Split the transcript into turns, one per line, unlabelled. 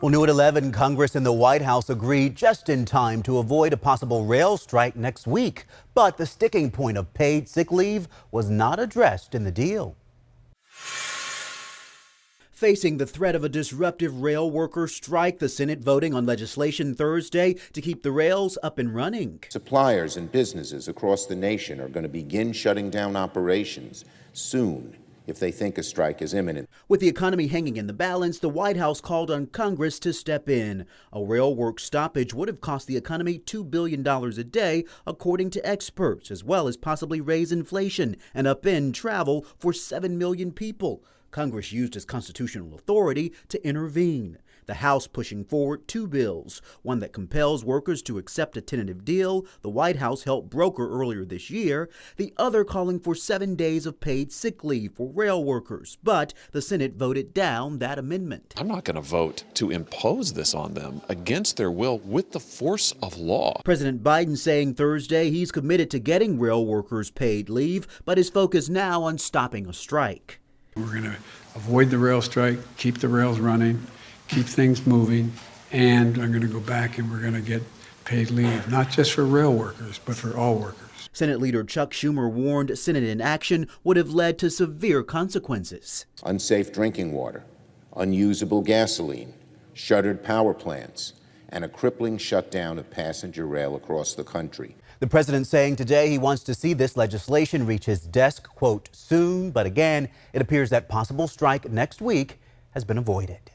Well, new at 11, Congress and the White House agreed just in time to avoid a possible rail strike next week. But the sticking point of paid sick leave was not addressed in the deal. Facing the threat of a disruptive rail worker strike, the Senate voting on legislation Thursday to keep the rails up and running.
Suppliers and businesses across the nation are going to begin shutting down operations soon if they think a strike is imminent.
With the economy hanging in the balance, the White House called on Congress to step in. A rail work stoppage would have cost the economy $2 billion a day, according to experts, as well as possibly raise inflation and upend travel for 7 million people. Congress used its constitutional authority to intervene. The House pushing forward two bills, one that compels workers to accept a tentative deal the White House helped broker earlier this year, the other calling for 7 days of paid sick leave for rail workers. But the Senate voted down that amendment.
I'm not going to vote to impose this on them against their will with the force of law.
President Biden saying Thursday he's committed to getting rail workers paid leave, but is focused now on stopping a strike.
We're going to avoid the rail strike, keep the rails running, keep things moving, and I'm going to go back and we're going to get paid leave, not just for rail workers, but for all workers.
Senate Leader Chuck Schumer warned Senate inaction would have led to severe consequences.
Unsafe drinking water, unusable gasoline, shuttered power plants, and a crippling shutdown of passenger rail across the country.
The president saying today he wants to see this legislation reach his desk, quote, soon. But again, it appears that possible strike next week has been avoided.